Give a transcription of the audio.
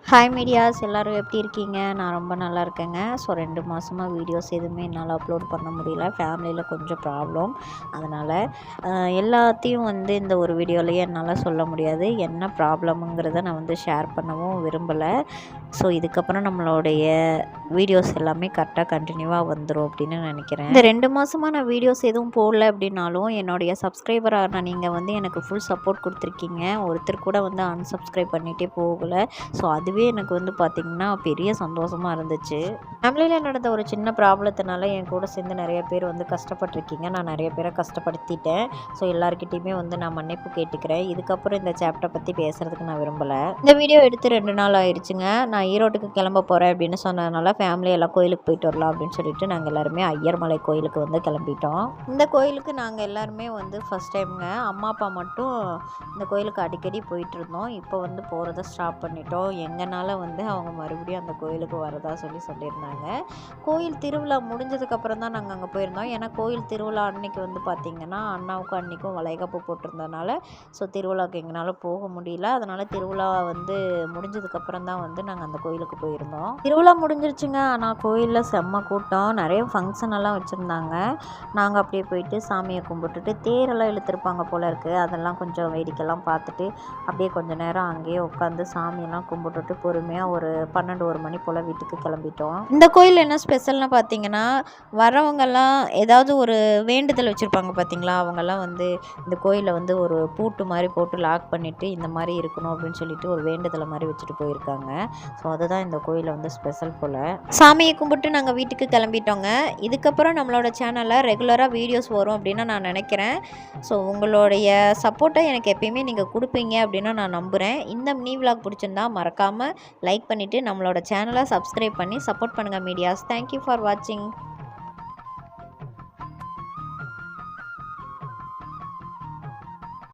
Hi medias எல்லோரும் எப்படி இருக்கீங்க? நான் ரொம்ப நல்லா இருக்கேங்க. ஸோ 2 மாதமாக வீடியோஸ் எதுவுமே என்னால் அப்லோட் பண்ண முடியல. ஃபேமிலியில் கொஞ்சம் ப்ராப்ளம். அதனால் எல்லாத்தையும் இந்த ஒரு வீடியோலேயே என்னால் சொல்ல முடியாது. என்ன ப்ராப்ளமுங்கிறத நான் ஷேர் பண்ணவும் விரும்பலை. ஸோ இதுக்கப்புறம் நம்மளுடைய வீடியோஸ் எல்லாமே கரெக்டாக கண்டினியூவாக வந்துடும் அப்படின்னு நினைக்கிறேன். இந்த 2 மாதமாக நான் வீடியோஸ் எதுவும் போடல அப்படின்னாலும் என்னுடைய சப்ஸ்கிரைபரான நீங்கள் எனக்கு ஃபுல் சப்போர்ட் கொடுத்துருக்கீங்க. ஒருத்தர் கூட அன்சப்ஸ்கிரைப் பண்ணிகிட்டே போகலை. ஸோ அதுவே எனக்கு பார்த்திங்கன்னா பெரிய சந்தோஷமாக இருந்துச்சு. ஃபேமிலியில் நடந்த ஒரு சின்ன ப்ராப்ளத்தினால என் கூட சேர்ந்து நிறைய பேர் கஷ்டப்பட்டிருக்கீங்க. நான் நிறைய பேரை கஷ்டப்படுத்திட்டேன். ஸோ எல்லாருக்கிட்டையுமே நான் மன்னிப்பு கேட்டுக்கிறேன். இதுக்கப்புறம் இந்த சாப்டரை பற்றி பேசுகிறதுக்கு நான் விரும்பலை. இந்த வீடியோ எடுத்து 2 நாள் ஆயிடுச்சுங்க. நான் ஈரோட்டுக்கு கிளம்ப போகிறேன் அப்படின்னு சொன்னதுனால ஃபேமிலி எல்லாம் கோயிலுக்கு போயிட்டு வரலாம் அப்படின்னு சொல்லிட்டு நாங்கள் எல்லாருமே ஐயர்மலை கோயிலுக்கு கிளம்பிட்டோம். இந்த கோயிலுக்கு நாங்கள் எல்லாருமே ஃபஸ்ட் டைமுங்க. அம்மா அப்பா மட்டும் இந்த கோயிலுக்கு அடிக்கடி போயிட்டு இருந்தோம். இப்போ போகிறத ஸ்டாப் பண்ணிட்டோம். எங்கனால அவங்க மறுபடியும் அந்த கோயிலுக்கு வரதா சொல்லியிருந்தாங்க. கோயில் திருவிழா முடிஞ்சதுக்கப்புறம் தான் நாங்கள் அங்கே போயிருந்தோம். ஏன்னா கோயில் திருவிழா அன்னைக்கு பார்த்திங்கன்னா அண்ணாவுக்கும் அன்னைக்கும் வளைகாப்பு போட்டிருந்ததுனால ஸோ திருவிழாவுக்கு எங்களால் போக முடியல. அதனால் திருவிழா முடிஞ்சதுக்கப்புறம் தான் நாங்கள் அந்த கோயிலுக்கு போயிருந்தோம். திருவிழா முடிஞ்சிருச்சுங்க. ஆனால் கோயிலில் செம்ம கூட்டம், நிறைய ஃபங்க்ஷன் எல்லாம் வச்சுருந்தாங்க. நாங்கள் அப்படியே போயிட்டு சாமியை கும்பிட்டுட்டு தேரெல்லாம் இழுத்துருப்பாங்க போல இருக்குது. அதெல்லாம் கொஞ்சம் வேடிக்கைலாம் பார்த்துட்டு அப்படியே கொஞ்சம் நேரம் அங்கேயே உட்காந்து சாமியெல்லாம் கும்பிட்டுட்டு பொறுமையாக ஒரு 12-1 மணி போல் வீட்டுக்கு கிளம்பிட்டோம். இந்த கோயில் என்ன ஸ்பெஷல்னு பார்த்தீங்கன்னா, வரவங்கெல்லாம் ஏதாவது ஒரு வேண்டுதல் வச்சுருப்பாங்க பார்த்தீங்களா, அவங்கெல்லாம் இந்த கோயிலில் ஒரு பூட்டு மாதிரி போட்டு லாக் பண்ணிவிட்டு இந்த மாதிரி இருக்கணும் அப்படின்னு சொல்லிட்டு ஒரு வேண்டுதலை மாதிரி வச்சுட்டு போயிருக்காங்க. ஸோ அதுதான் இந்த கோயிலில் ஸ்பெஷல் போல். சாமியை கும்பிட்டு நாங்கள் வீட்டுக்கு கிளம்பிட்டோங்க. இதுக்கப்புறம் நம்மளோட சேனலில் ரெகுலராக வீடியோஸ் வரும் அப்படின்னு நான் நினைக்கிறேன். ஸோ உங்களுடைய சப்போர்ட்டை எனக்கு எப்பயுமே நீங்கள் கொடுப்பீங்க அப்படின்னு நான் நம்புகிறேன். இந்த மினி விலாக் பிடிச்சிருந்தா மறக்காமல் லைக் பண்ணிவிட்டு நம்மளோட சேனலை சப்ஸ்கிரைப் பண்ணி சப்போர்ட் பண்ணுங்கள் மீடியாஸ். தேங்க்யூ ஃபார் வாட்சிங்.